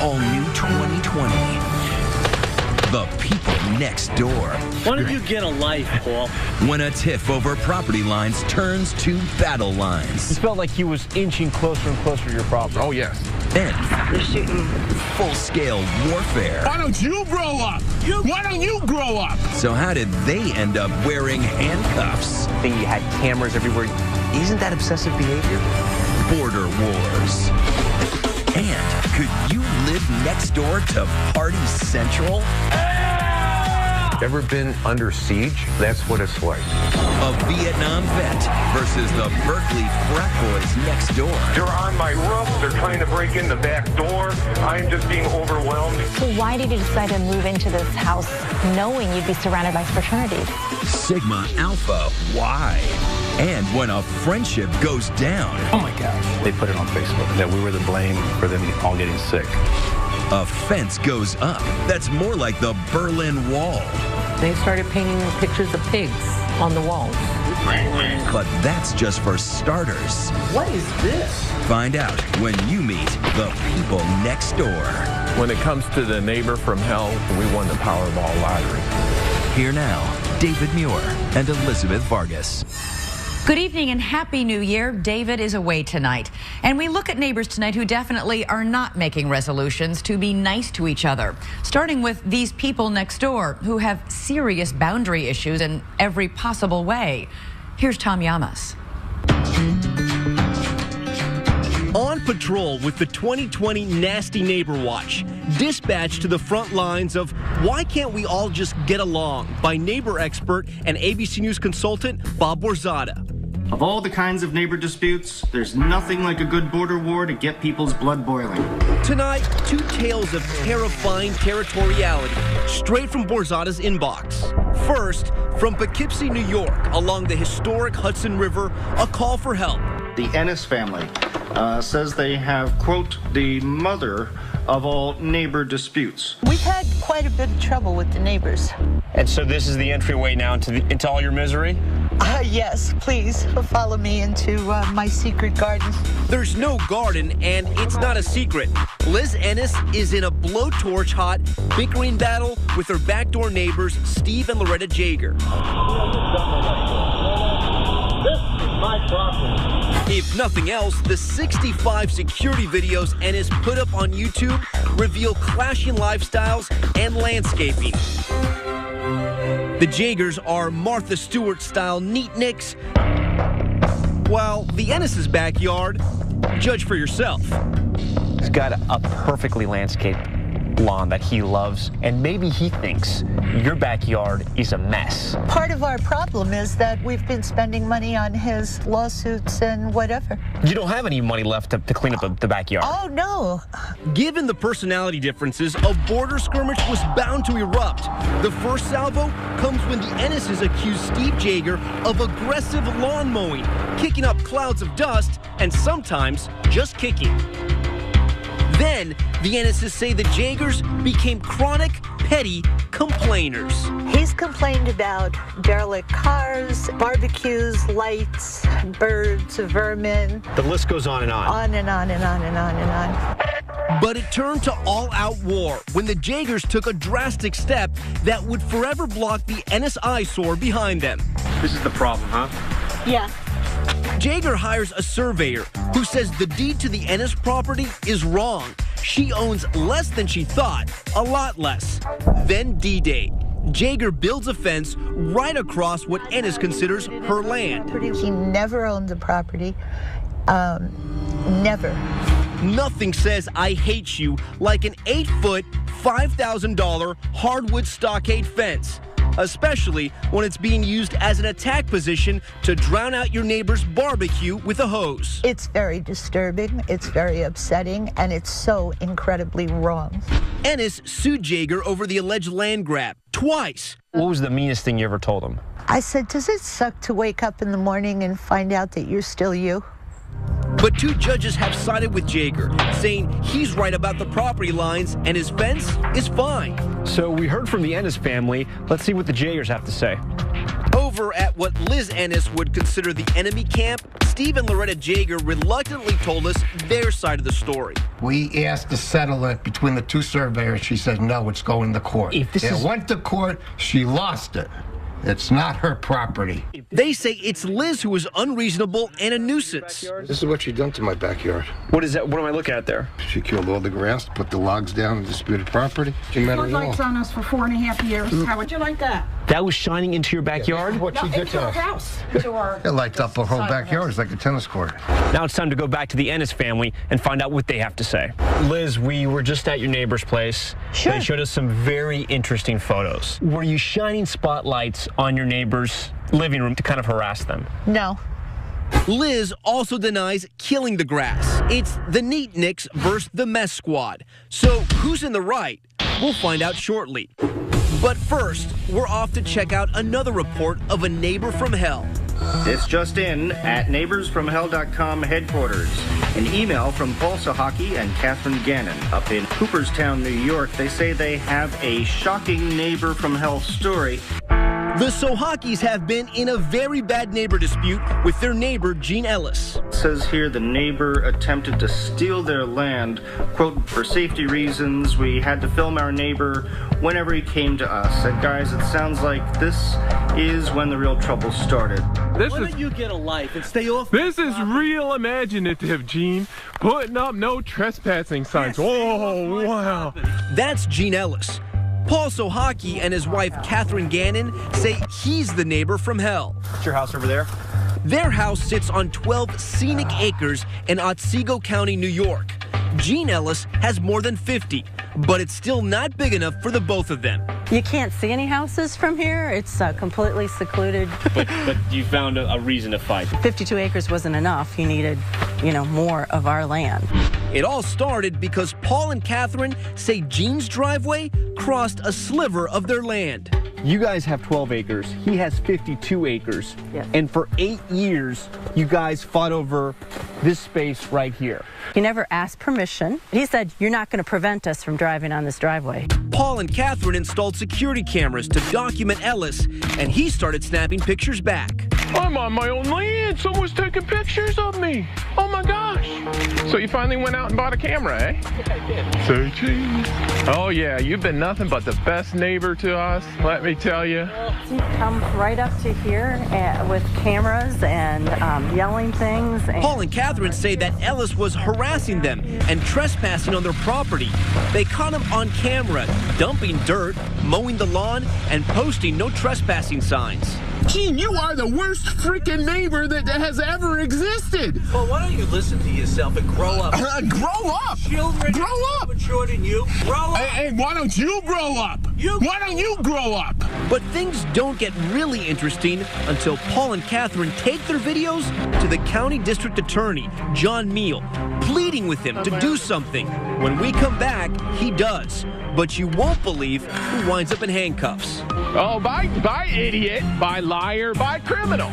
all new 2020. The People Next Door. Why don't you get a life, Paul? When a tiff over property lines turns to battle lines. It felt like he was inching closer and closer to your property. Oh, yes. And They're shooting. full-scale warfare. Why don't you grow up? Why don't you grow up? So how did they end up wearing handcuffs? They had cameras everywhere. Isn't that obsessive behavior? Border wars. And could you live next door to Party Central? Ever been under siege? That's what it's like. A Vietnam vet versus the Berkeley frat boys next door. They're on my roof. They're trying to break in the back door. I'm just being overwhelmed. So why did you decide to move into this house knowing you'd be surrounded by fraternities? Sigma Alpha, why? And when a friendship goes down. Oh my gosh. They put it on Facebook that we were the blame for them all getting sick. A fence goes up. That's more like the Berlin Wall. They started painting pictures of pigs on the walls. But that's just for starters. What is this? Find out when you meet the people next door. When it comes to the neighbor from hell, we won the Powerball lottery. Here now, David Muir and Elizabeth Vargas. Good evening and Happy New Year. David is away tonight. And we look at neighbors tonight who definitely are not making resolutions to be nice to each other. Starting with these people next door who have serious boundary issues in every possible way. Here's Tom Llamas. On patrol with the 2020 Nasty Neighbor Watch, dispatched to the front lines of Why Can't We All Just Get Along by neighbor expert and ABC News consultant Bob Borzada. Of all the kinds of neighbor disputes, there's nothing like a good border war to get people's blood boiling. Tonight, two tales of terrifying territoriality, straight from Borzada's inbox. First, from Poughkeepsie, New York, along the historic Hudson River, a call for help. The Ennis family says they have, quote, the mother of all neighbor disputes. We've had quite a bit of trouble with the neighbors. And so this is the entryway now into all your misery? Yes, please follow me into my secret garden. There's no garden, and it's not a secret. Liz Ennis is in a blowtorch hot bickering battle with her backdoor neighbors, Steve and Loretta Jaeger. This is my property. If nothing else, the 65 security videos Ennis put up on YouTube reveal clashing lifestyles and landscaping. The Jaegers are Martha Stewart-style neatniks, while the Ennis' backyard, judge for yourself. He's got a perfectly landscaped lawn that he loves, and maybe he thinks your backyard is a mess. Part of our problem is that we've been spending money on his lawsuits and whatever. You don't have any money left to clean up the backyard. Oh, no. Given the personality differences, a border skirmish was bound to erupt. The first salvo comes when the Ennises accuse Steve Jaeger of aggressive lawn mowing, kicking up clouds of dust, and sometimes just kicking. Then, the Ennises say the Jaegers became chronic, petty complainers. He's complained about derelict cars, barbecues, lights, birds, vermin. The list goes on and on. On and on and on and on and on. But it turned to all-out war when the Jaegers took a drastic step that would forever block the Ennis eyesore behind them. This is the problem, huh? Yeah. Jaeger hires a surveyor who says the deed to the Ennis property is wrong. She owns less than she thought, a lot less. Then D-Day. Jaeger builds a fence right across what Ennis considers her land. He never owned the property. Never. Nothing says I hate you like an 8-foot, $5,000 hardwood stockade fence, especially when it's being used as an attack position to drown out your neighbor's barbecue with a hose. It's very disturbing, it's very upsetting, and it's so incredibly wrong. Ennis sued Jaeger over the alleged land grab twice. What was the meanest thing you ever told him? I said, does it suck to wake up in the morning and find out that you're still you? But two judges have sided with Jaeger, saying he's right about the property lines and his fence is fine. So we heard from the Ennis family. Let's see what the Jaegers have to say. Over Over at what Liz Ennis would consider the enemy camp, Steve and Loretta Jaeger reluctantly told us their side of the story. We asked to settle it between the two surveyors. She said, no, it's going to court. It went to court. She lost it. It's not her property. They say it's Liz who is unreasonable and a nuisance. This is what she done to my backyard. What is that? What am I looking at there? She killed all the grass, put the logs down in disputed property. She met her Lights on us for 4.5 years. How would you like that? That was shining into your backyard? What she did to our us. house. Into our It lights up a whole backyard. It's like a tennis court. Now it's time to go back to the Ennis family and find out what they have to say. Liz, we were just at your neighbor's place. Sure. They showed us some very interesting photos. Were you shining spotlights on your neighbor's living room to kind of harass them? No. Liz also denies killing the grass. It's the Neatniks versus the Mess Squad. So who's in the right? We'll find out shortly. But first, we're off to check out another report of a neighbor from hell. It's just in at neighborsfromhell.com headquarters. An email from Paul Sohaki and Catherine Gannon up in Cooperstown, New York. They say they have a shocking neighbor from hell story. The Sohakis have been in a very bad neighbor dispute with their neighbor, Gene Ellis. It says here the neighbor attempted to steal their land. Quote, for safety reasons, we had to film our neighbor whenever he came to us. And guys, it sounds like this is when the real trouble started. Why don't you get a life and stay off? This is real imaginative, Gene. Putting up no trespassing signs. Oh, wow. That's Gene Ellis. Paul Sohaki and his wife, Catherine Gannon, say he's the neighbor from hell. What's your house over there? Their house sits on 12 scenic acres in Otsego County, New York. Gene Ellis has more than 50, but it's still not big enough for the both of them. You can't see any houses from here. It's completely secluded. But you found a reason to fight. 52 acres wasn't enough. He needed, more of our land. It all started because Paul and Catherine say Gene's driveway crossed a sliver of their land. You guys have 12 acres. He has 52 acres. Yes. And for 8 years, you guys fought over this space right here. He never asked permission. He said, you're not going to prevent us from driving on this driveway. Paul and Catherine installed security cameras to document Ellis, and he started snapping pictures back. I'm on my own land. Someone's taking pictures of me. Oh my gosh. So you finally went out and bought a camera, eh? I did. Say cheese. Oh yeah, you've been nothing but the best neighbor to us, let me tell you. He comes right up to here with cameras and yelling things. Paul and Catherine say that Ellis was harassing them and trespassing on their property. They caught him on camera, dumping dirt, mowing the lawn, and posting no trespassing signs. Gene, you are the worst freaking neighbor that has ever existed. Well, why don't you listen to yourself and grow up? Grow up! Children grow up! Mature than you. Grow up! Hey, why don't you grow up? Why don't you grow up? But things don't get really interesting until Paul and Catherine take their videos to the county district attorney, John Meal, pleading with him to do something. When we come back, he does. But you won't believe who winds up in handcuffs. Oh, by idiot, by liar, by criminal.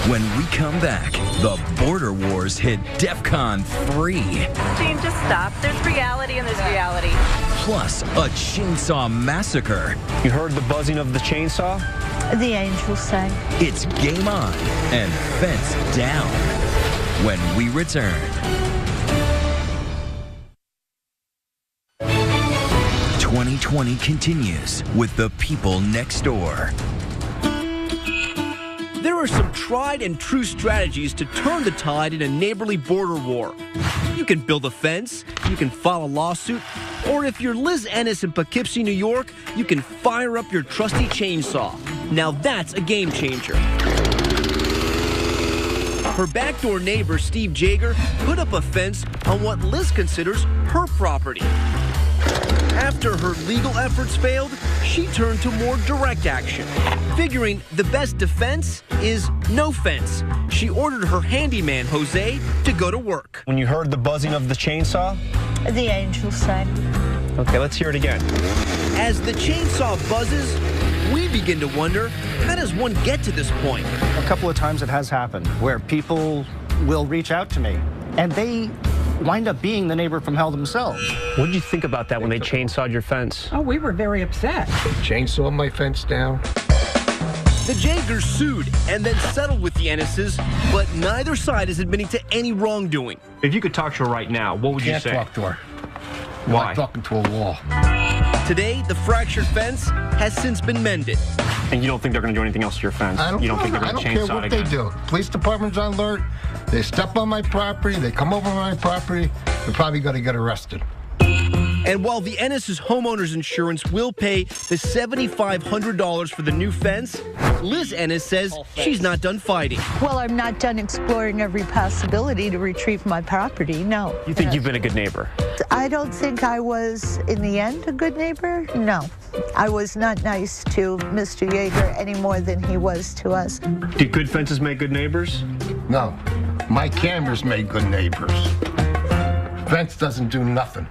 When we come back, the border wars hit DEFCON 3. Gene, just stop. There's reality and there's reality. Plus, a chainsaw massacre. You heard the buzzing of the chainsaw? The angels sang. It's game on and fence down when we return. 2020 continues with the people next door. There are some tried and true strategies to turn the tide in a neighborly border war. You can build a fence, you can file a lawsuit, or if you're Liz Ennis in Poughkeepsie, New York, you can fire up your trusty chainsaw. Now that's a game changer. Her backdoor neighbor, Steve Jaeger, put up a fence on what Liz considers her property. After her legal efforts failed, she turned to more direct action. Figuring the best defense is no fence, she ordered her handyman, Jose, to go to work. When you heard the buzzing of the chainsaw? The angels sang. Okay, let's hear it again. As the chainsaw buzzes, we begin to wonder, how does one get to this point? A couple of times it has happened where people will reach out to me and they wind up being the neighbor from hell themselves. What did you think about that when they chainsawed your fence? Oh, we were very upset. Chainsaw my fence down. The Jagers sued and then settled with the Ennises, but neither side is admitting to any wrongdoing. If you could talk to her right now, what would you say? Can't talk to her. Why? Like talking to a wall. Today, the fractured fence has since been mended. And you don't think they're going to do anything else to your fence? I don't care what they do. Police department's on alert. They step on my property. They come over my property. They're probably going to get arrested. And while the Ennis's homeowner's insurance will pay the $7,500 for the new fence, Liz Ennis says she's not done fighting. Well, I'm not done exploring every possibility to retrieve my property, no. You think you've been a good neighbor? I don't think I was, in the end, a good neighbor. No. I was not nice to Mr. Yeager any more than he was to us. Do good fences make good neighbors? No. My cameras made good neighbors. Fence doesn't do nothing.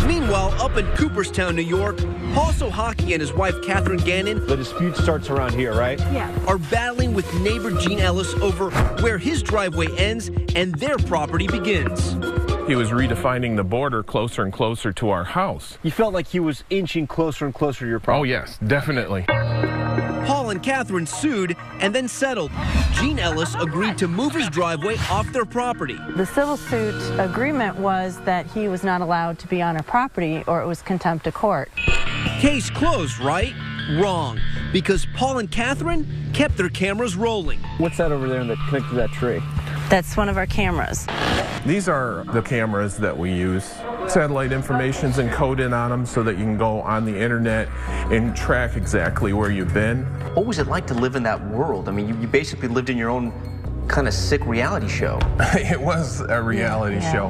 Meanwhile, up in Cooperstown, New York, Paul Sohaki and his wife, Catherine Gannon, the dispute starts around here, right? Yeah. Are battling with neighbor Gene Ellis over where his driveway ends and their property begins. He was redefining the border closer and closer to our house. You felt like he was inching closer and closer to your property? Oh, yes, definitely. Paul and Catherine sued and then settled. Gene Ellis agreed to move his driveway off their property. The civil suit agreement was that he was not allowed to be on our property or it was contempt of court. Case closed, right? Wrong, because Paul and Catherine kept their cameras rolling. What's that over there that connected to that tree? That's one of our cameras. These are the cameras that we use. Satellite information's encoded on them so that you can go on the internet and track exactly where you've been. What was it like to live in that world? I mean, you basically lived in your own kind of sick reality show. It was a reality show.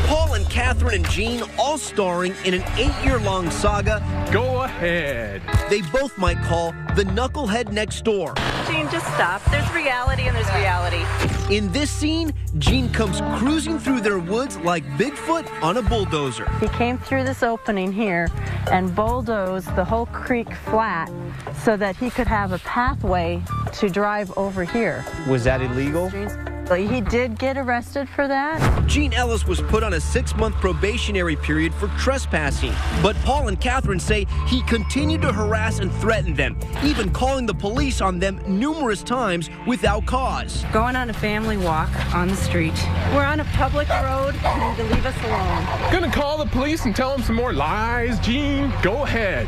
Paul and Catherine and Gene all starring in an 8-year-long saga. Go ahead. They both might call The Knucklehead Next Door. Gene, just stop. There's reality and there's reality. In this scene, Gene comes cruising through their woods like Bigfoot on a bulldozer. He came through this opening here and bulldozed the whole creek flat so that he could have a pathway to drive over here. Was that illegal? He did get arrested for that. Gene Ellis was put on a 6-month probationary period for trespassing, but Paul and Catherine say he continued to harass and threaten them, even calling the police on them numerous times without cause. Going on a family walk on the street. We're on a public road. You need to leave us alone. Gonna call the police and tell them some more lies, Gene? Go ahead.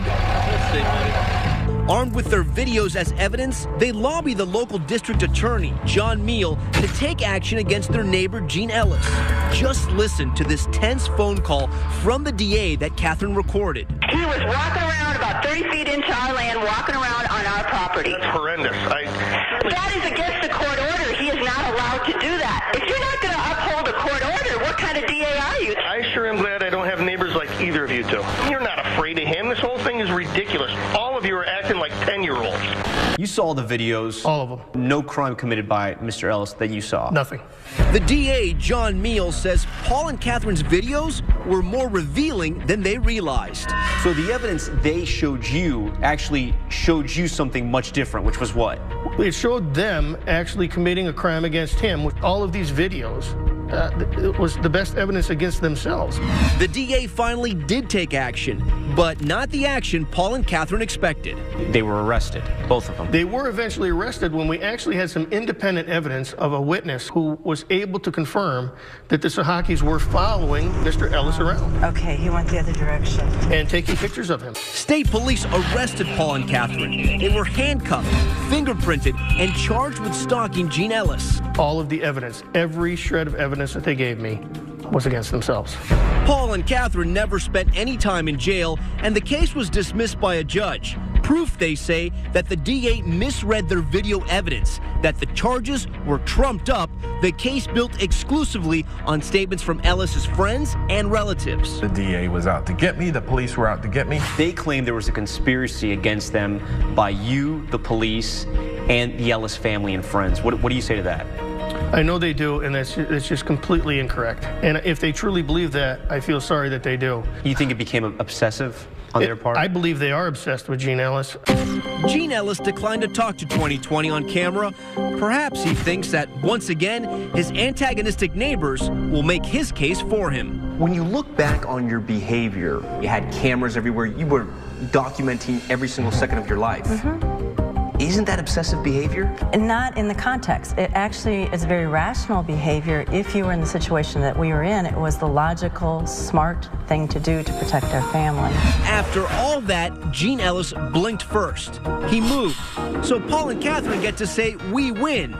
Armed with their videos as evidence, they lobby the local district attorney, John Meal, to take action against their neighbor, Gene Ellis. Just listen to this tense phone call from the DA that Catherine recorded. He was walking around about 30 feet into our land, walking around on our property. That's horrendous. That is against the court order. He is not allowed to do that. If you're not going to uphold a court order, what kind of DA are you? I sure am glad I don't have neighbors like either of you two. You're not afraid of him. This whole thing is ridiculous. All of you are acting like 10-year-olds. You saw the videos. All of them. No crime committed by Mr. Ellis that you saw. Nothing. The DA, John Meal, says Paul and Catherine's videos were more revealing than they realized. So the evidence they showed you actually showed you something much different, which was what? It showed them actually committing a crime against him with all of these videos. It was the best evidence against themselves. The DA finally did take action, but not the action Paul and Catherine expected. They were arrested, both of them. They were eventually arrested when we actually had some independent evidence of a witness who was able to confirm that the Sohakis were following Mr. Ellis around. Okay, he went the other direction. And taking pictures of him. State police arrested Paul and Catherine. They were handcuffed, fingerprinted, and charged with stalking Gene Ellis. All of the evidence, every shred of evidence that they gave me was against themselves. Paul and Catherine never spent any time in jail, and the case was dismissed by a judge. Proof, they say, that the DA misread their video evidence, that the charges were trumped up, the case built exclusively on statements from Ellis's friends and relatives. The DA was out to get me. The police were out to get me. They claim there was a conspiracy against them by you, the police, and the Ellis family and friends. What do you say to that? I know they do, and that's just completely incorrect. And if they truly believe that, I feel sorry that they do. You think it became obsessive? on their part? I believe they are obsessed with Gene Ellis. Gene Ellis declined to talk to 2020 on camera. Perhaps he thinks that, once again, his antagonistic neighbors will make his case for him. When you look back on your behavior, you had cameras everywhere, you were documenting every single second of your life. Isn't that obsessive behavior? Not in the context. It actually is very rational behavior. If you were in the situation that we were in, it was the logical, smart thing to do to protect our family. After all that, Gene Ellis blinked first. He moved. So Paul and Catherine get to say, we win.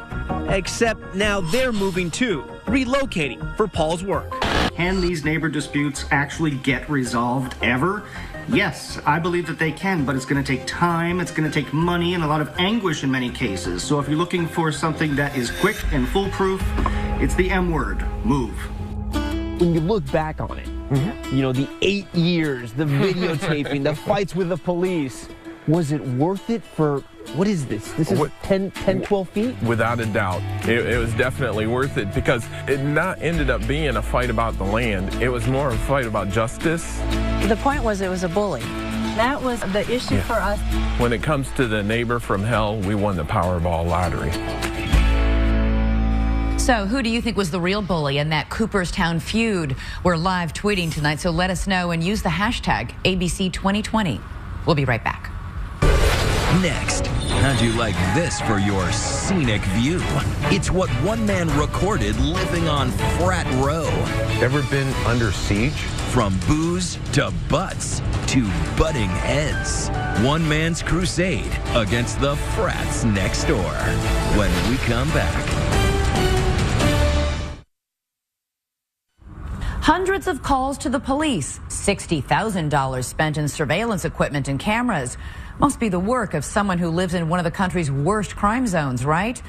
Except now they're moving too, relocating for Paul's work. Can these neighbor disputes actually get resolved ever? Yes, I believe that they can, but it's going to take time, it's going to take money, and a lot of anguish in many cases. So if you're looking for something that is quick and foolproof, it's the M word, move. When you look back on it, you know, the 8 years, the videotaping, the fights with the police, was it worth it for, what is this? This is 10, 12 feet? Without a doubt. It was definitely worth it because it not ended up being a fight about the land. It was more of a fight about justice. The point was it was a bully. That was the issue for us. When it comes to the neighbor from hell, we won the Powerball lottery. So who do you think was the real bully in that Cooperstown feud? We're live tweeting tonight, so let us know and use the hashtag ABC2020. We'll be right back. Next, how'd you like this for your scenic view? It's what one man recorded living on Frat Row. Ever been under siege? From booze to butts to butting heads. One man's crusade against the frats next door. When we come back. Hundreds of calls to the police, $60,000 spent in surveillance equipment and cameras. Must be the work of someone who lives in one of the country's worst crime zones, right?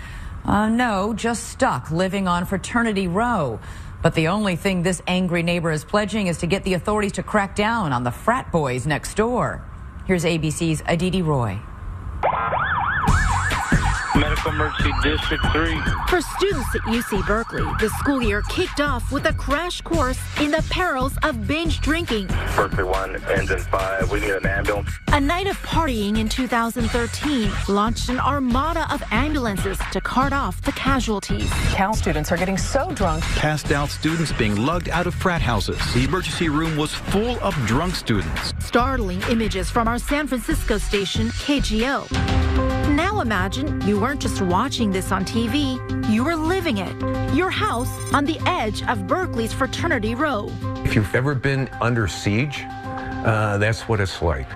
No, just stuck living on Fraternity Row. But the only thing this angry neighbor is pledging is to get the authorities to crack down on the frat boys next door. Here's ABC's Aditi Roy. Medical Emergency District 3. For students at UC Berkeley, the school year kicked off with a crash course in the perils of binge drinking. Berkeley 1, engine 5, we need an ambulance. A night of partying in 2013 launched an armada of ambulances to cart off the casualties. Cal students are getting so drunk. Passed out students being lugged out of frat houses. The emergency room was full of drunk students. Startling images from our San Francisco station, KGO. Now imagine you weren't just watching this on TV, you were living it. Your house on the edge of Berkeley's Fraternity Row. If you've ever been under siege, that's what it's like.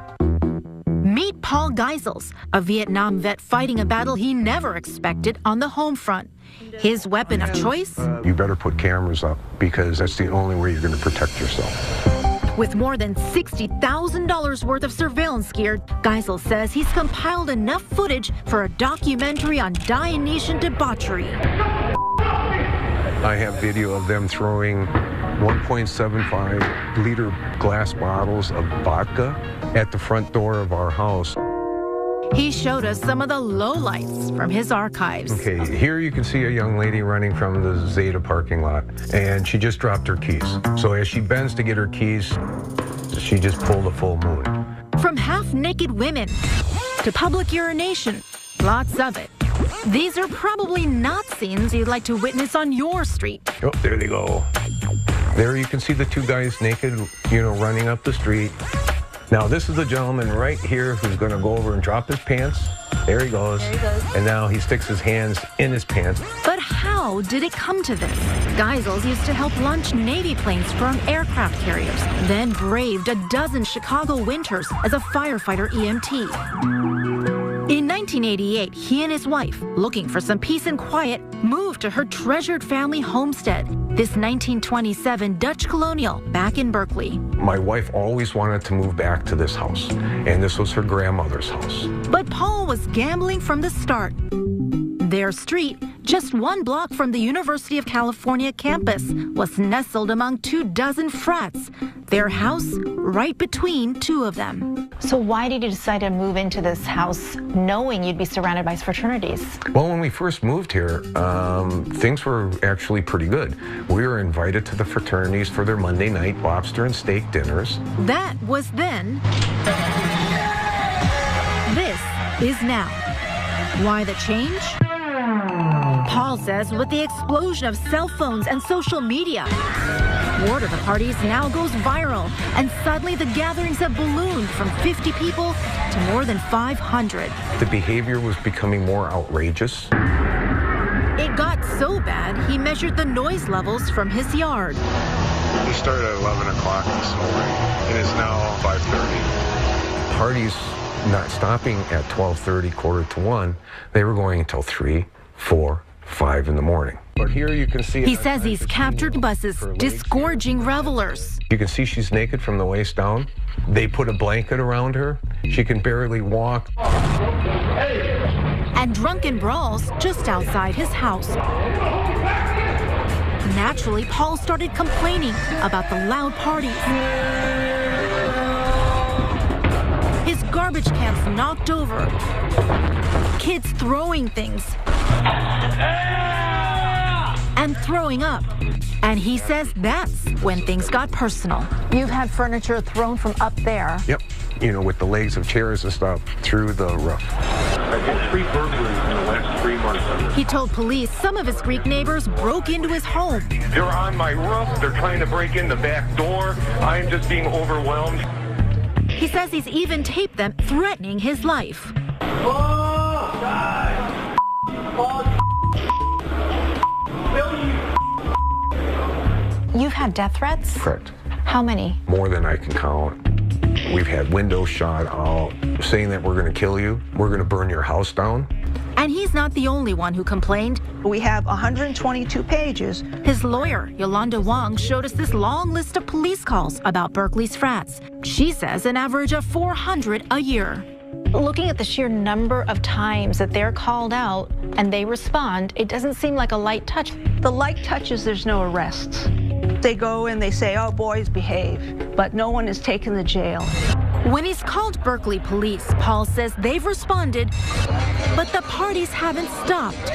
Meet Paul Geisels, a Vietnam vet fighting a battle he never expected on the home front. His weapon of choice? You better put cameras up because that's the only way you're going to protect yourself. With more than $60,000 worth of surveillance gear, Geisel says he's compiled enough footage for a documentary on Dionysian debauchery. I have video of them throwing 1.75 liter glass bottles of vodka at the front door of our house. He showed us some of the lowlights from his archives. Okay, here you can see a young lady running from the Zeta parking lot, and she just dropped her keys. So as she bends to get her keys, she just pulled a full moon. From half-naked women to public urination, lots of it. These are probably not scenes you'd like to witness on your street. Oh, there they go. There you can see the two guys naked, running up the street. Now, this is the gentleman right here who's going to go over and drop his pants. There he goes. There he goes. And now he sticks his hands in his pants. But how did it come to this? Geisels used to help launch Navy planes from aircraft carriers, then braved a dozen Chicago winters as a firefighter EMT. In 1988, he and his wife, looking for some peace and quiet, moved to her treasured family homestead, this 1927 Dutch colonial back in Berkeley. My wife always wanted to move back to this house, and this was her grandmother's house. But Paul was gambling from the start. Their street just 1 block from the University of California campus, was nestled among 24 frats, their house right between 2 of them. So why did you decide to move into this house knowing you'd be surrounded by fraternities? Well, when we first moved here, things were actually pretty good. We were invited to the fraternities for their Monday night lobster and steak dinners. That was then. This is now. Why the change? Paul says with the explosion of cell phones and social media, word of the parties now goes viral, and suddenly the gatherings have ballooned from 50 people to more than 500. The behavior was becoming more outrageous. It got so bad, he measured the noise levels from his yard. We started at 11 o'clock this morning, and it's now 5:30. Parties not stopping at 12:30, 1:45, they were going until 3, 4, 5 in the morning. But here you can see... He says he's captured buses disgorging revelers. You can see she's naked from the waist down. They put a blanket around her. She can barely walk. And drunken brawls just outside his house. Naturally, Paul started complaining about the loud parties. His garbage cans knocked over. Kids throwing things. And throwing up. And he says that's when things got personal. You've had furniture thrown from up there. Yep. You know, with the legs of chairs and stuff through the roof. I've had 3 burglaries in the last 3 months. He told police some of his Greek neighbors broke into his home. They're on my roof. They're trying to break in the back door. I'm just being overwhelmed. He says he's even taped them threatening his life. You've had death threats? Correct. How many? More than I can count. We've had windows shot out, saying that we're going to kill you, we're going to burn your house down. And he's not the only one who complained. We have 122 pages. His lawyer, Yolanda Wong, showed us this long list of police calls about Berkeley's frats. She says an average of 400 a year. Looking at the sheer number of times that they're called out and they respond, it doesn't seem like a light touch. The light touch is there's no arrests. They go and they say, oh, boys, behave, but no one is taken to jail. When he's called Berkeley police, Paul says they've responded, but the parties haven't stopped.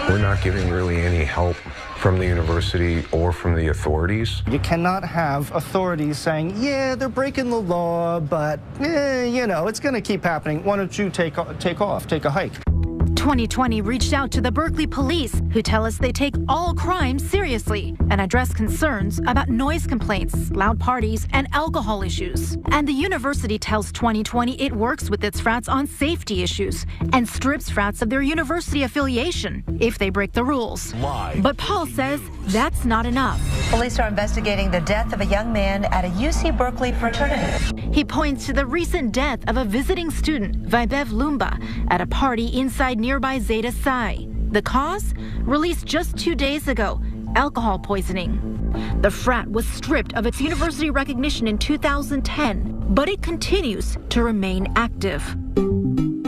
We're not getting really any help from the university or from the authorities. You cannot have authorities saying, yeah, they're breaking the law, but, you know, it's going to keep happening. Why don't you take a hike? 2020 reached out to the Berkeley police, who tell us they take all crimes seriously and address concerns about noise complaints, loud parties, and alcohol issues. And the university tells 2020 it works with its frats on safety issues and strips frats of their university affiliation if they break the rules. But Paul says that's not enough. Police are investigating the death of a young man at a UC Berkeley fraternity. He points to the recent death of a visiting student, Vaibev Lumba, at a party inside nearby Zeta Psi. The cause? Released just 2 days ago, alcohol poisoning. The frat was stripped of its university recognition in 2010, but it continues to remain active.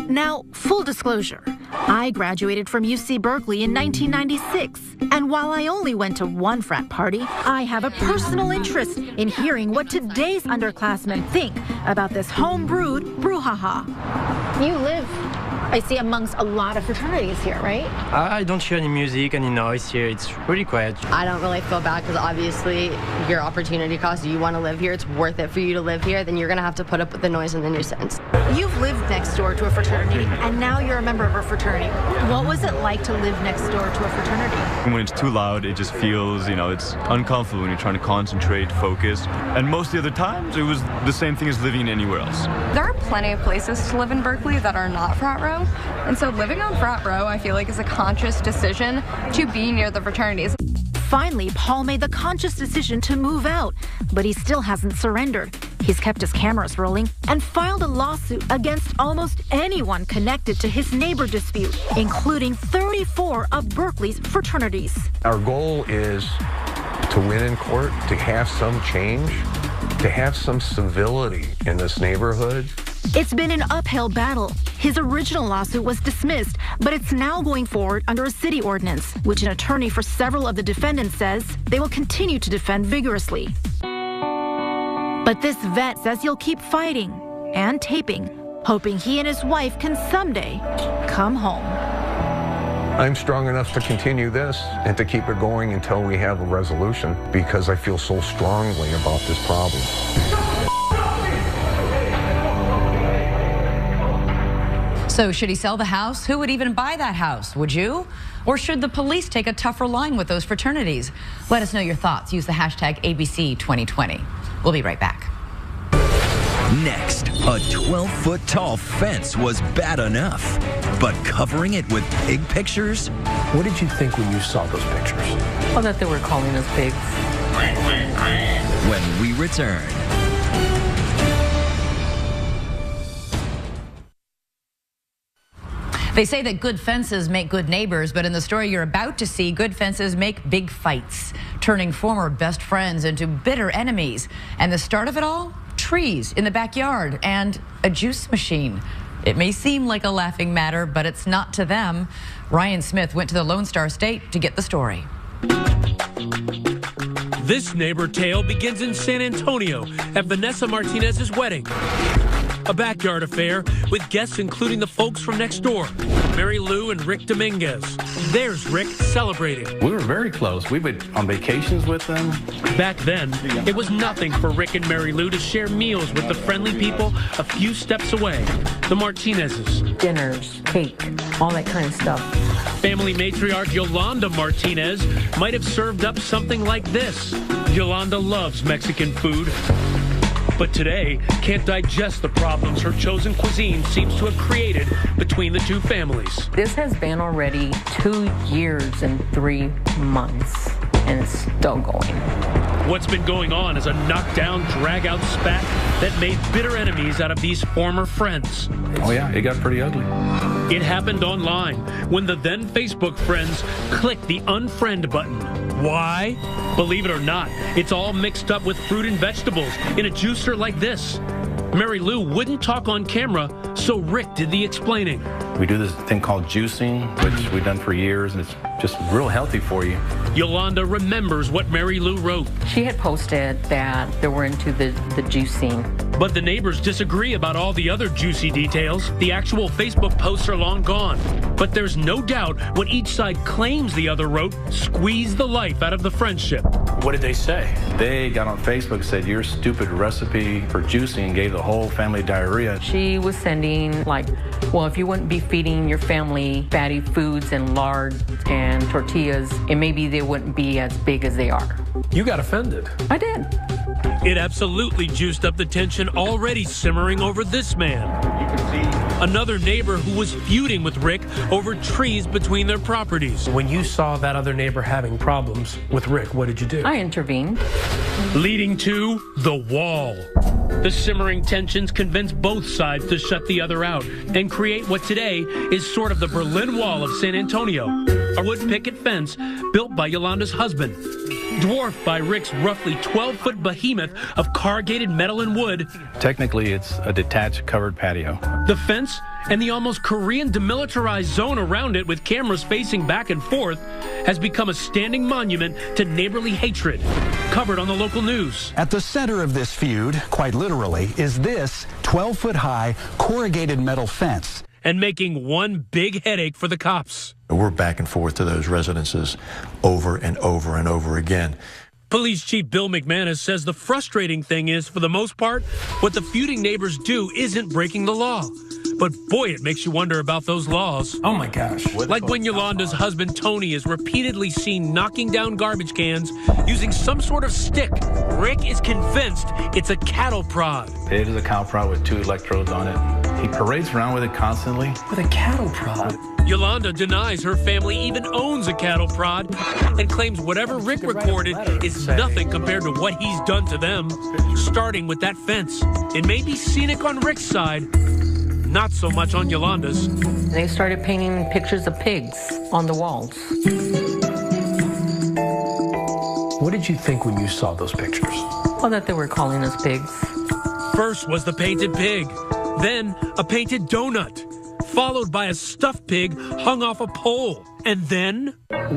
Now, full disclosure, I graduated from UC Berkeley in 1996, and while I only went to one frat party, I have a personal interest in hearing what today's underclassmen think about this home-brewed brouhaha. You live, I see, amongst a lot of fraternities here, right? I don't hear any music, any noise here. It's really quiet. I don't really feel bad because obviously your opportunity cost, you want to live here, it's worth it for you to live here, then you're going to have to put up with the noise and the nuisance. You've lived next door to a fraternity, and now you're a member of a fraternity. What was it like to live next door to a fraternity? When it's too loud, it just feels, it's uncomfortable when you're trying to concentrate, focus. And most of the other times, it was the same thing as living anywhere else. There are plenty of places to live in Berkeley that are not frat row. And so living on frat row, I feel like, is a conscious decision to be near the fraternities. Finally, Paul made the conscious decision to move out, but he still hasn't surrendered. He's kept his cameras rolling and filed a lawsuit against almost anyone connected to his neighbor dispute, including 34 of Berkeley's fraternities. Our goal is to win in court, to have some change, to have some civility in this neighborhood. It's been an uphill battle. His original lawsuit was dismissed, but it's now going forward under a city ordinance, which an attorney for several of the defendants says they will continue to defend vigorously. But this vet says he'll keep fighting and taping, hoping he and his wife can someday come home. I'm strong enough to continue this and to keep it going until we have a resolution because I feel so strongly about this problem. So should he sell the house? Who would even buy that house? Would you? Or should the police take a tougher line with those fraternities? Let us know your thoughts. Use the hashtag ABC2020. We'll be right back. Next, a 12-foot tall fence was bad enough, but covering it with pig pictures? What did you think when you saw those pictures? Oh, that they were calling us pigs. When we return. They say that good fences make good neighbors, but in the story you're about to see, good fences make big fights, turning former best friends into bitter enemies. And the start of it all? Trees in the backyard and a juice machine. It may seem like a laughing matter, but it's not to them. Ryan Smith went to the Lone Star State to get the story. This neighbor tale begins in San Antonio at Vanessa Martinez's wedding. A backyard affair with guests including the folks from next door, Mary Lou and Rick Dominguez. There's Rick celebrating. We were very close. We were on vacations with them. Back then, it was nothing for Rick and Mary Lou to share meals with the friendly people a few steps away, the Martinezes. Dinners, cake, all that kind of stuff. Family matriarch Yolanda Martinez might have served up something like this. Yolanda loves Mexican food, but today can't digest the problems her chosen cuisine seems to have created between the two families. This has been already 2 years and 3 months, and it's still going. What's been going on is a knockdown, drag-out spat that made bitter enemies out of these former friends. Oh yeah, it got pretty ugly. It happened online when the then Facebook friends clicked the unfriend button. Why? Believe it or not, it's all mixed up with fruit and vegetables in a juicer like this. Mary Lou wouldn't talk on camera, so Rick did the explaining. We do this thing called juicing, which we've done for years, and it's just real healthy for you. Yolanda remembers what Mary Lou wrote. She had posted that they were into the juicing. But the neighbors disagree about all the other juicy details. The actual Facebook posts are long gone. But there's no doubt what each side claims the other wrote squeezed the life out of the friendship. What did they say? They got on Facebook and said, your stupid recipe for juicing gave the whole family diarrhea. She was sending like, well, if you wouldn't be feeding your family fatty foods and lard and tortillas, and maybe they wouldn't be as big as they are. You got offended. I did. It absolutely juiced up the tension already simmering over this man. Another neighbor who was feuding with Rick over trees between their properties. When you saw that other neighbor having problems with Rick, what did you do? I intervened. Leading to the wall. The simmering tensions convinced both sides to shut the other out and create what today is sort of the Berlin Wall of San Antonio, a wood picket fence built by Yolanda's husband. Dwarfed by Rick's roughly 12-foot behemoth of corrugated metal and wood. Technically, it's a detached covered patio. The fence and the almost Korean demilitarized zone around it with cameras facing back and forth has become a standing monument to neighborly hatred, covered on the local news. At the center of this feud, quite literally, is this 12-foot-high corrugated metal fence. And making one big headache for the cops. We're back and forth to those residences over and over and over again. Police Chief Bill McManus says the frustrating thing is, for the most part, what the feuding neighbors do isn't breaking the law. But boy, it makes you wonder about those laws. Oh my gosh. Like when Yolanda's husband Tony is repeatedly seen knocking down garbage cans using some sort of stick. Rick is convinced it's a cattle prod. It is a cattle prod with 2 electrodes on it. He parades around with it constantly. With a cattle prod? Yolanda denies her family even owns a cattle prod and claims whatever Rick recorded is nothing compared to what he's done to them, starting with that fence. It may be scenic on Rick's side, not so much on Yolanda's. They started painting pictures of pigs on the walls. What did you think when you saw those pictures? Well, that they were calling us pigs. First was the painted pig, then a painted donut. followed by a stuffed pig hung off a pole. And then...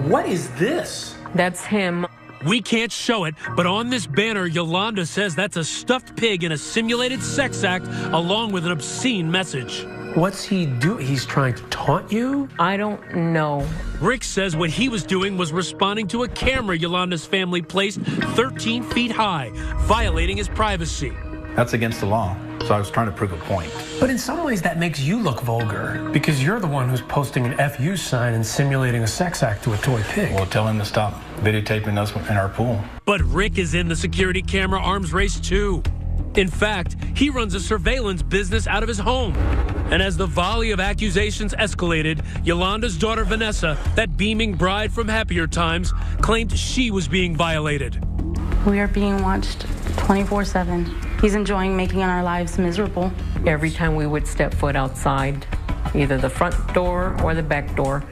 What is this? That's him. We can't show it, but on this banner, Yolanda says that's a stuffed pig in a simulated sex act along with an obscene message. What's he do? He's trying to taunt you? I don't know. Rick says what he was doing was responding to a camera Yolanda's family placed 13 feet high, violating his privacy. That's against the law, so I was trying to prove a point. But in some ways that makes you look vulgar, because you're the one who's posting an FU sign and simulating a sex act to a toy pig. Well, tell him to stop videotaping us in our pool. But Rick is in the security camera arms race too. In fact, he runs a surveillance business out of his home. And as the volley of accusations escalated, Yolanda's daughter Vanessa, that beaming bride from happier times, claimed she was being violated. We are being watched 24/7. He's enjoying making our lives miserable. Every time we would step foot outside, either the front door or the back door,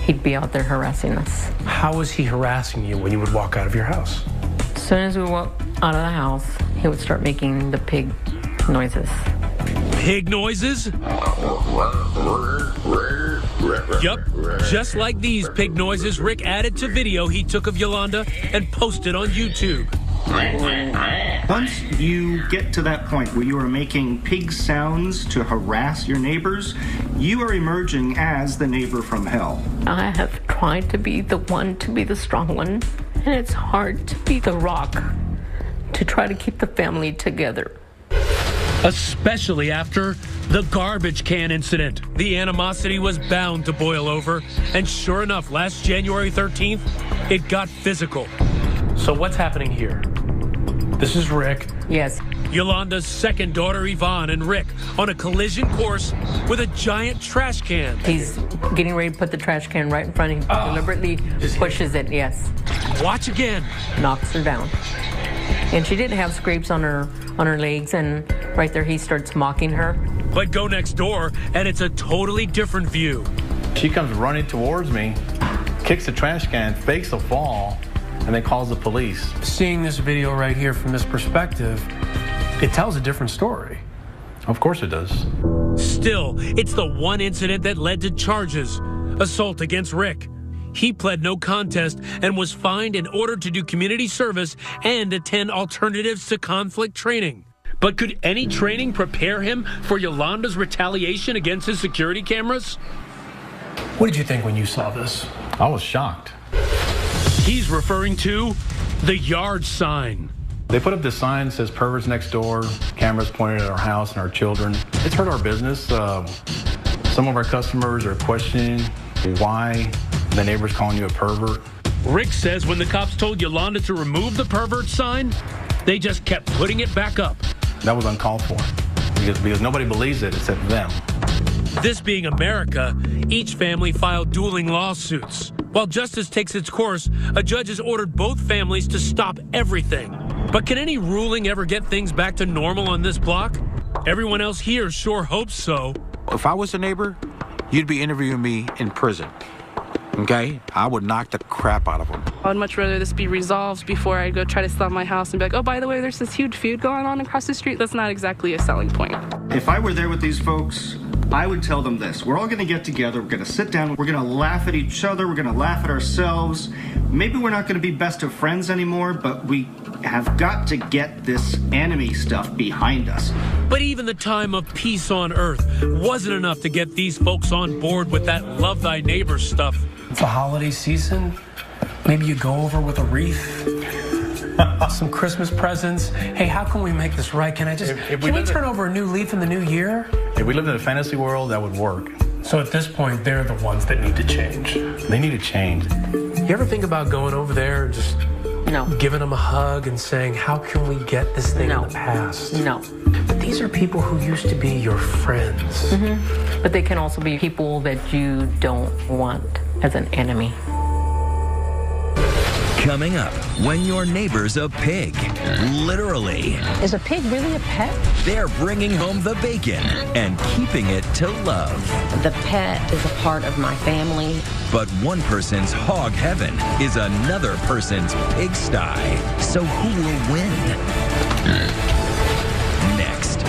he'd be out there harassing us. How was he harassing you when you would walk out of your house? As soon as we walked out of the house, he would start making the pig noises. Pig noises? Yup, just like these pig noises Rick added to video he took of Yolanda and posted on YouTube. Once you get to that point where you are making pig sounds to harass your neighbors, you are emerging as the neighbor from hell. I have tried to be the one, to be the strong one, and it's hard to be the rock, to try to keep the family together. Especially after the garbage can incident. The animosity was bound to boil over, and sure enough, last January 13th, it got physical. So what's happening here? This is Rick. Yes. Yolanda's second daughter, Yvonne, and Rick on a collision course with a giant trash can. He's getting ready to put the trash can right in front of him. He deliberately pushes it, yes. Watch again. Knocks her down. And she didn't have scrapes on her legs, and right there he starts mocking her. But go next door, and it's a totally different view. She comes running towards me, kicks the trash can, fakes a fall, and then calls the police. Seeing this video right here from this perspective, it tells a different story. Of course it does. Still, it's the one incident that led to charges. Assault against Rick. He pled no contest and was fined in order to do community service and attend alternatives to conflict training. But could any training prepare him for Yolanda's retaliation against his security cameras? What did you think when you saw this? I was shocked. He's referring to the yard sign. They put up this sign that says perverts next door, cameras pointed at our house and our children. It's hurt our business. Some of our customers are questioning why the neighbor's calling you a pervert. Rick says when the cops told Yolanda to remove the pervert sign, they just kept putting it back up. That was uncalled for because nobody believes it except them. This being America, each family filed dueling lawsuits. While justice takes its course, a judge has ordered both families to stop everything. But can any ruling ever get things back to normal on this block? Everyone else here sure hopes so. If I was a neighbor, you'd be interviewing me in prison. Okay? I would knock the crap out of them. I would much rather this be resolved before I go try to sell my house and be like, oh, by the way, there's this huge feud going on across the street. That's not exactly a selling point. If I were there with these folks, I would tell them this. We're all going to get together. We're going to sit down. We're going to laugh at each other. We're going to laugh at ourselves. Maybe we're not going to be best of friends anymore, but we have got to get this enemy stuff behind us. But even the time of peace on earth wasn't enough to get these folks on board with that love thy neighbor stuff. It's the holiday season. Maybe you go over with a wreath, some Christmas presents. Hey, how can we make this right? Can we turn over a new leaf in the new year? If we lived in a fantasy world, that would work. So at this point, they're the ones that need to change. They need to change. You ever think about going over there and just giving them a hug and saying, how can we get this thing in the past? No. But these are people who used to be your friends. Mm-hmm. But they can also be people that you don't want as an enemy. Coming up, when your neighbor's a pig. Literally. Is a pig really a pet? They're bringing home the bacon and keeping it to love. The pet is a part of my family. But one person's hog heaven is another person's pigsty. So who will win? Next.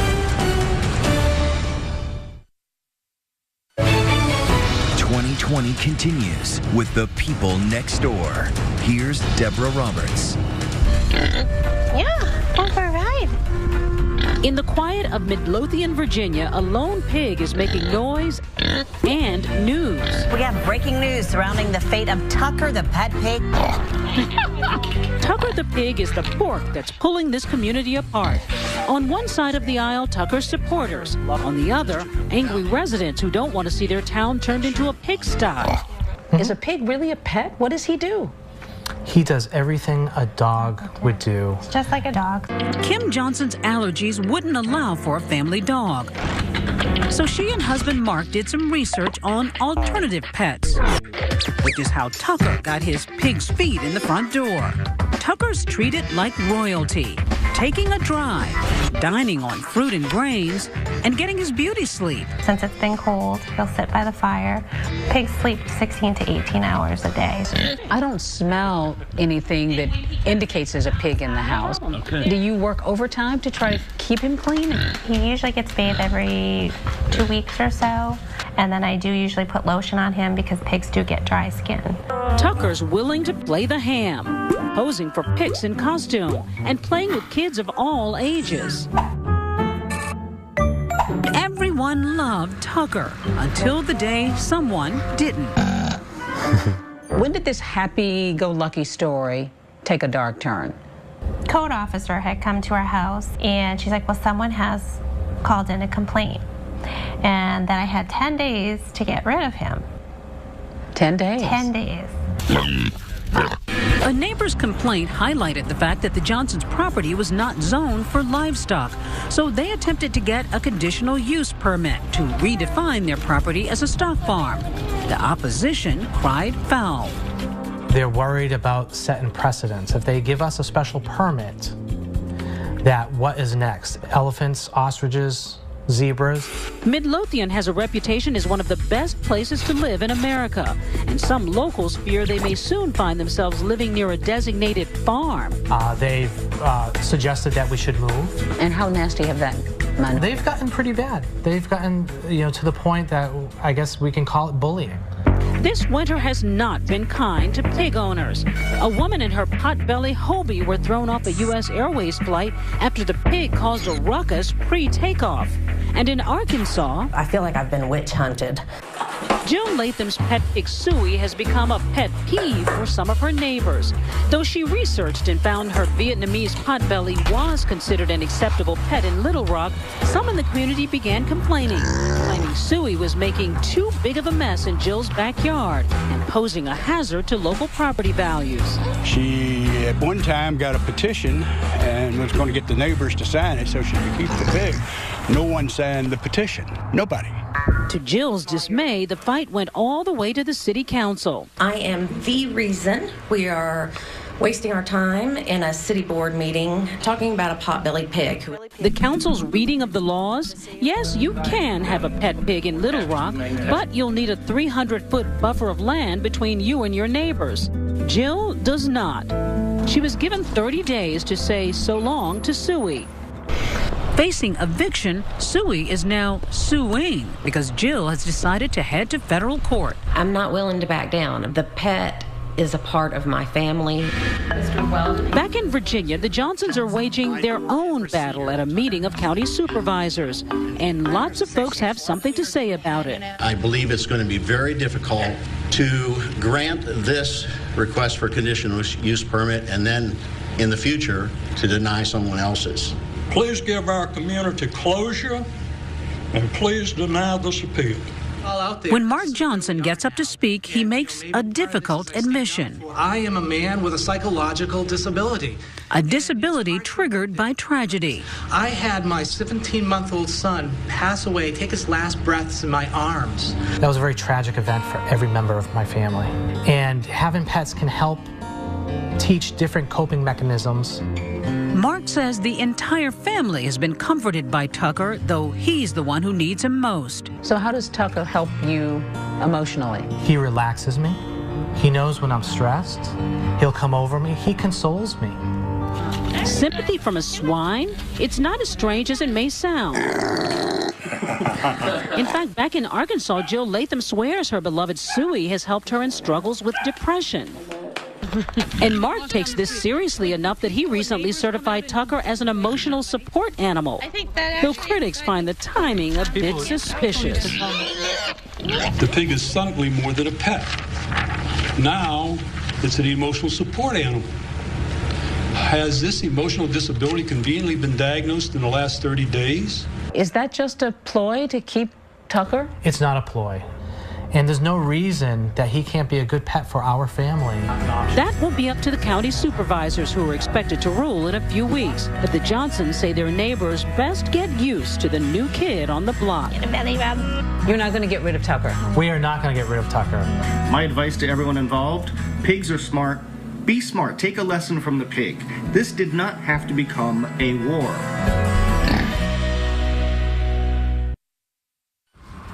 2020 continues with the people next door. Here's Deborah Roberts. Yeah, go for a ride. In the quiet of Midlothian, Virginia, a lone pig is making noise and news. We have breaking news surrounding the fate of Tucker the pet pig. Tucker the pig is the fork that's pulling this community apart. On one side of the aisle, Tucker's supporters. On the other, angry residents who don't want to see their town turned into a pigsty. Is a pig really a pet? What does he do? He does everything a dog would do. It's just like a dog. Kim Johnson's allergies wouldn't allow for a family dog. So she and husband Mark did some research on alternative pets, which is how Tucker got his pig's feet in the front door. Tucker's treated like royalty, taking a drive, dining on fruit and grains, and getting his beauty sleep. Since it's been cold, he'll sit by the fire. Pigs sleep 16 to 18 hours a day. I don't smell anything that indicates there's a pig in the house. Okay. Do you work overtime to try to keep him clean? He usually gets bathed every 2 weeks or so. And then I do usually put lotion on him because pigs do get dry skin. Tucker's willing to play the ham, posing for pics in costume, and playing with kids of all ages. Everyone loved Tucker until the day someone didn't. When did this happy-go-lucky story take a dark turn? Code officer had come to our house, and she's like, well, someone has called in a complaint, and that I had 10 days to get rid of him. 10 days? 10 days. A neighbor's complaint highlighted the fact that the Johnsons' property was not zoned for livestock, so they attempted to get a conditional use permit to redefine their property as a stock farm. The opposition cried foul. They're worried about setting precedents. If they give us a special permit, that what is next? Elephants, ostriches, zebras. Midlothian has a reputation as one of the best places to live in America, and some locals fear they may soon find themselves living near a designated farm. They've suggested that we should move. And how nasty have that been? They've gotten pretty bad. They've gotten, to the point that I guess we can call it bullying. This winter has not been kind to pig owners. A woman and her potbelly Hobie were thrown off a U.S. Airways flight after the pig caused a ruckus pre-takeoff. And in Arkansas, I feel like I've been witch hunted. Jill Latham's pet pig Suey has become a pet peeve for some of her neighbors. Though she researched and found her Vietnamese potbelly was considered an acceptable pet in Little Rock, some in the community began complaining, claiming Suey was making too big of a mess in Jill's backyard and posing a hazard to local property values. She, at one time, got a petition and was going to get the neighbors to sign it so she could keep the pig. No one signed the petition. Nobody. To Jill's dismay, the fight went all the way to the city council. I am the reason we are wasting our time in a city board meeting talking about a pot-bellied pig. The council's reading of the laws? Yes, you can have a pet pig in Little Rock, but you'll need a 300-foot buffer of land between you and your neighbors. Jill does not. She was given 30 days to say so long to Suey. Facing eviction, Suey is now suing because Jill has decided to head to federal court. I'm not willing to back down. The pet is a part of my family. Back in Virginia, the Johnsons are waging their own battle at a meeting of county supervisors, and lots of folks have something to say about it. I believe it's going to be very difficult to grant this request for conditional use permit and then in the future to deny someone else's. Please give our community closure, and please deny this appeal. When Mark Johnson gets up to speak, he makes a difficult admission. I am a man with a psychological disability. A disability triggered by tragedy. I had my 17-month-old son pass away, take his last breaths in my arms. That was a very tragic event for every member of my family. And having pets can help teach different coping mechanisms. Mark says the entire family has been comforted by Tucker, though he's the one who needs him most. So how does Tucker help you emotionally? He relaxes me. He knows when I'm stressed. He'll come over me. He consoles me. Sympathy from a swine? It's not as strange as it may sound. In fact, back in Arkansas, Jill Latham swears her beloved Suey has helped her in struggles with depression. And Mark takes this seriously enough that he recently certified Tucker as an emotional support animal. Though critics find the timing a bit suspicious. The pig is suddenly more than a pet. Now, it's an emotional support animal. Has this emotional disability conveniently been diagnosed in the last 30 days? Is that just a ploy to keep Tucker? It's not a ploy. And there's no reason that he can't be a good pet for our family. That will be up to the county supervisors, who are expected to rule in a few weeks. But the Johnsons say their neighbors best get used to the new kid on the block. You're not going to get rid of Tucker? We are not going to get rid of Tucker. My advice to everyone involved, pigs are smart. Be smart. Take a lesson from the pig. This did not have to become a war.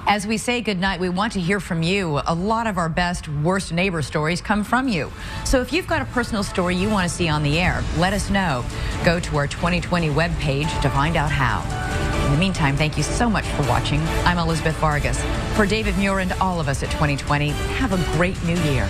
As we say goodnight, we want to hear from you. A lot of our best, worst neighbor stories come from you. So if you've got a personal story you want to see on the air, let us know. Go to our 2020 webpage to find out how. In the meantime, thank you so much for watching. I'm Elizabeth Vargas. For David Muir and all of us at 2020, have a great new year.